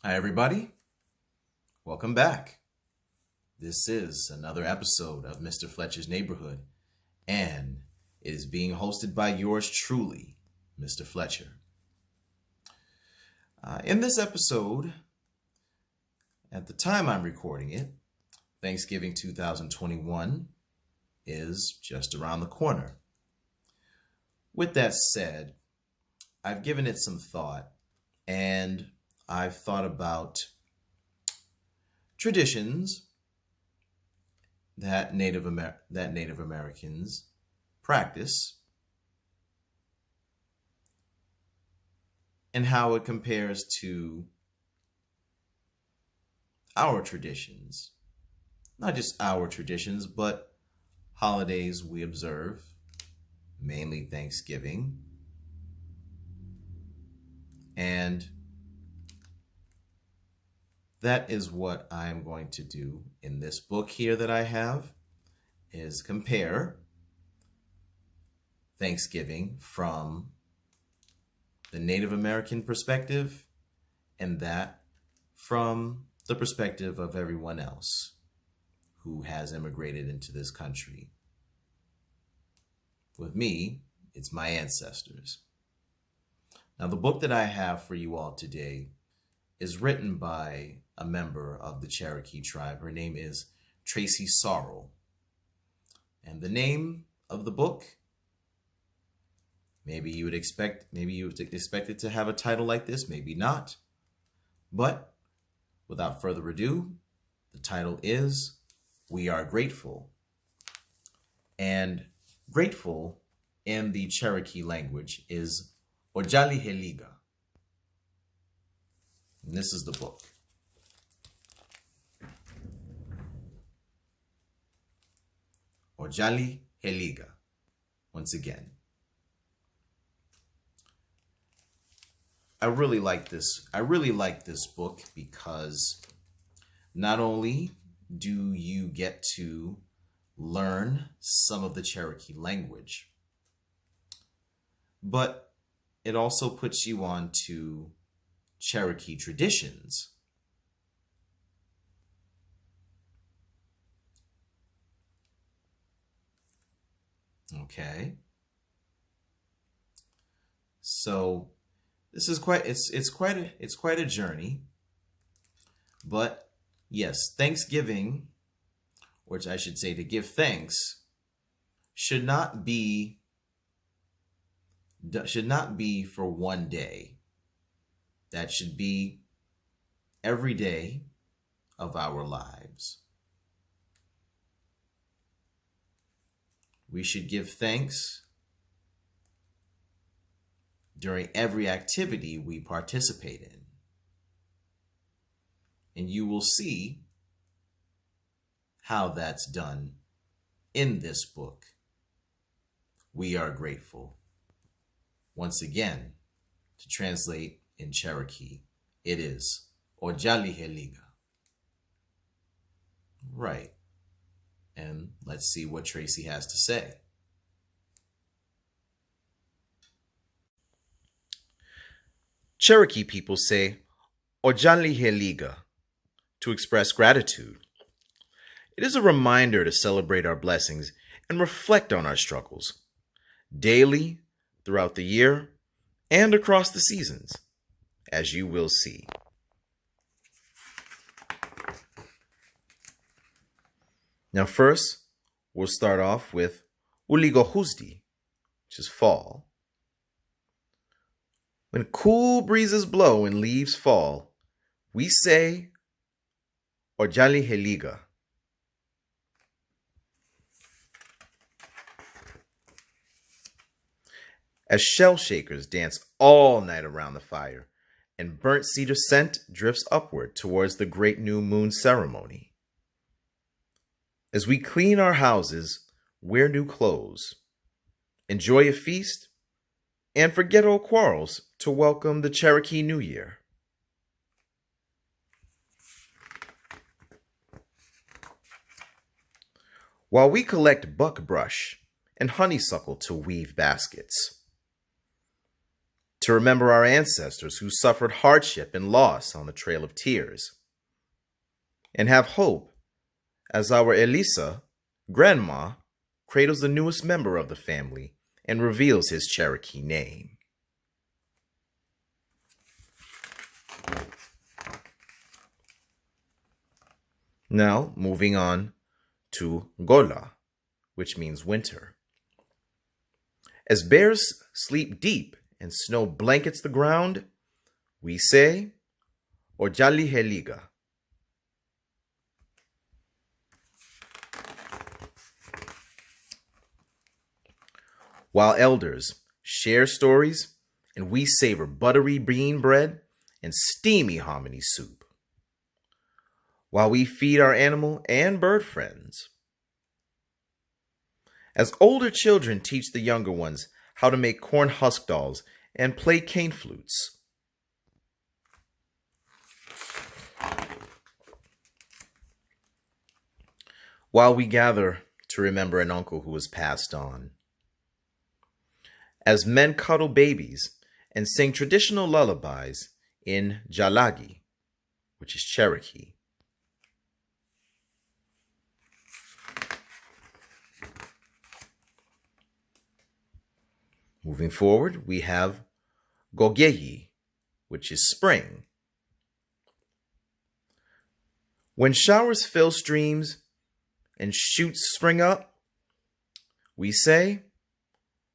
Hi, everybody. Welcome back. This is another episode of Mr. Fletcher's Neighborhood, and it is being hosted by yours truly, Mr. Fletcher. In this episode, at the time I'm recording it, Thanksgiving 2021 is just around the corner. With that said, I've given it some thought, and I've thought about traditions that Native Americans practice and how it compares to our traditions. Not just our traditions, but holidays we observe, mainly Thanksgiving. And that is what I am going to do in this book here that I have, is compare Thanksgiving from the Native American perspective and that from the perspective of everyone else who has immigrated into this country. With me, it's my ancestors. Now, the book that I have for you all today is written by a member of the Cherokee tribe. Her name is Tracy Sorrell. And the name of the book, maybe you would expect it to have a title like this, maybe not. But without further ado, the title is We Are Grateful. And grateful in the Cherokee language is Ojali Heliga. And this is the book. Ojali Heliga. Once again. I really like this book because not only do you get to learn some of the Cherokee language, but it also puts you on to Cherokee traditions. Okay. So this is quite a journey. But yes, Thanksgiving, which I should say to give thanks, should not be for one day. That should be every day of our lives. We should give thanks during every activity we participate in. And you will see how that's done in this book. We Are Grateful. Once again, to translate in Cherokee, it is Ojali Heliga. Right. And let's see what Tracy has to say. Cherokee people say Ojali Heliga to express gratitude. It is a reminder to celebrate our blessings and reflect on our struggles daily, throughout the year, and across the seasons, as you will see. Now first, we'll start off with Uligohuzdi, which is fall. When cool breezes blow and leaves fall, we say Ojali Heliga. As shell shakers dance all night around the fire, and burnt cedar scent drifts upward towards the great new moon ceremony. As we clean our houses, wear new clothes, enjoy a feast, and forget old quarrels to welcome the Cherokee New Year. While we collect buckbrush and honeysuckle to weave baskets, to remember our ancestors who suffered hardship and loss on the Trail of Tears, and have hope as our Elisa, grandma, cradles the newest member of the family and reveals his Cherokee name. Now, moving on to Gola, which means winter. As bears sleep deep and snow blankets the ground, we say, Ojali Heliga. While elders share stories and we savor buttery bean bread and steamy hominy soup. While we feed our animal and bird friends. As older children teach the younger ones how to make corn husk dolls and play cane flutes. While we gather to remember an uncle who has passed on. As men cuddle babies and sing traditional lullabies in Jalagi, which is Cherokee. Moving forward, we have Gogeyi, which is spring. When showers fill streams and shoots spring up, we say,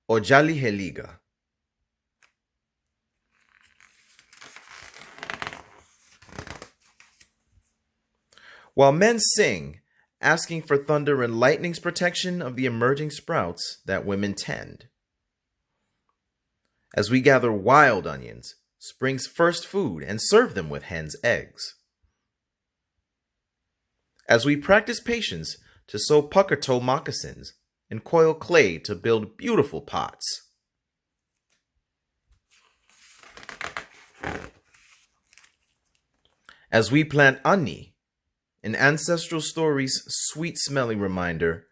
Ojali Heliga. While men sing, asking for thunder and lightning's protection of the emerging sprouts that women tend. As we gather wild onions, spring's first food, and serve them with hen's eggs. As we practice patience to sew pucker toe moccasins and coil clay to build beautiful pots. As we plant ani, an ancestral story's sweet-smelling reminder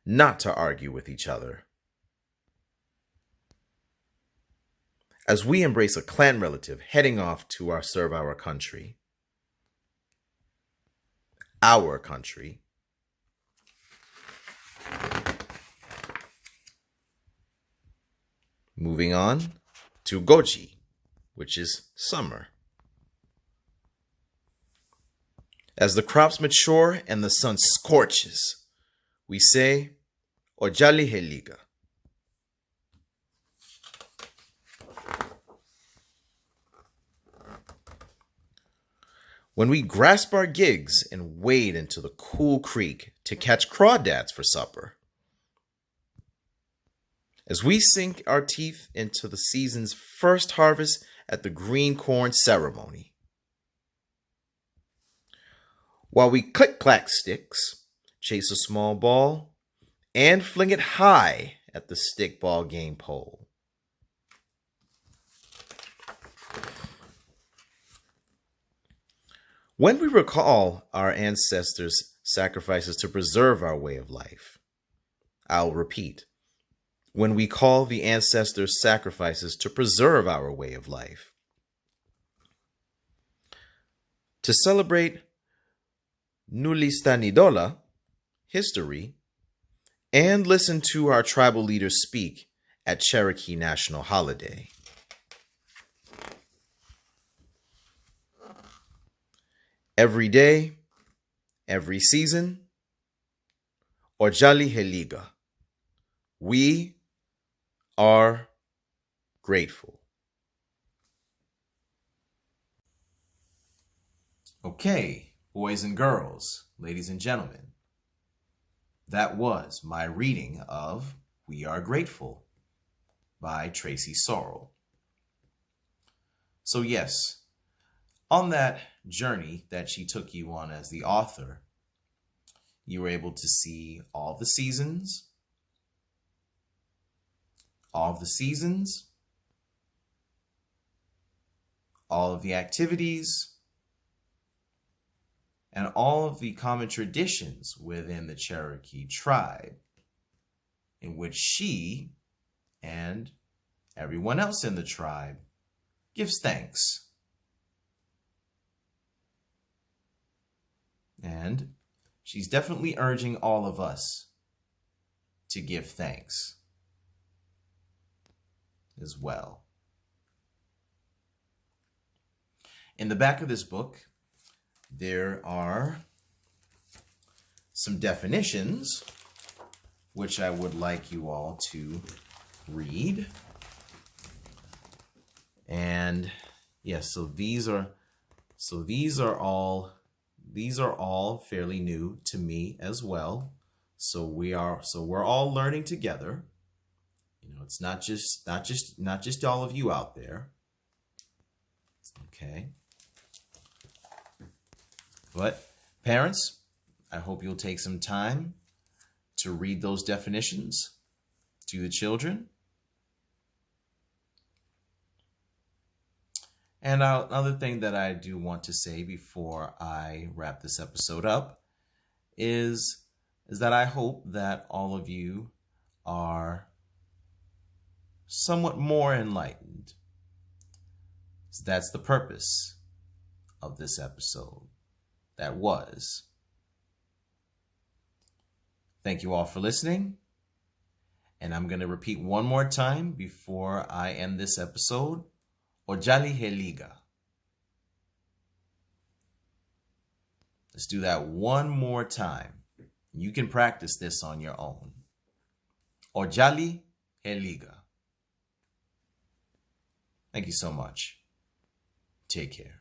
not to argue with each other. As we embrace a clan relative heading off to serve our country. Our country. Moving on to Goji, which is summer. As the crops mature and the sun scorches, we say, Ojali Heliga. When we grasp our gigs and wade into the cool creek to catch crawdads for supper. As we sink our teeth into the season's first harvest at the green corn ceremony. While we click-clack sticks, chase a small ball, and fling it high at the stickball game pole. When we recall our ancestors' sacrifices to preserve our way of life, I'll repeat, when we call the ancestors' sacrifices to preserve our way of life, to celebrate Nulistanidola, history, and listen to our tribal leaders speak at Cherokee National Holiday. Every day, every season, Ojali Heliga. We are grateful. Okay, boys and girls, ladies and gentlemen, that was my reading of We Are Grateful by Tracy Sorrell. So yes, on that journey that she took you on as the author, you were able to see all the seasons, all of the activities, and all of the common traditions within the Cherokee tribe, in which she and everyone else in the tribe gives thanks. And she's definitely urging all of us to give thanks as well. In the back of this book, there are some definitions which I would like you all to read. And yes, so these are all fairly new to me as well. So we're all learning together. You know, it's not just all of you out there. Okay. But parents, I hope you'll take some time to read those definitions to the children. And another thing that I do want to say before I wrap this episode up is that I hope that all of you are somewhat more enlightened. So that's the purpose of this episode. That was. Thank you all for listening. And I'm going to repeat one more time before I end this episode. Ojali Heliga. Let's do that one more time. You can practice this on your own. Ojali Heliga. Thank you so much. Take care.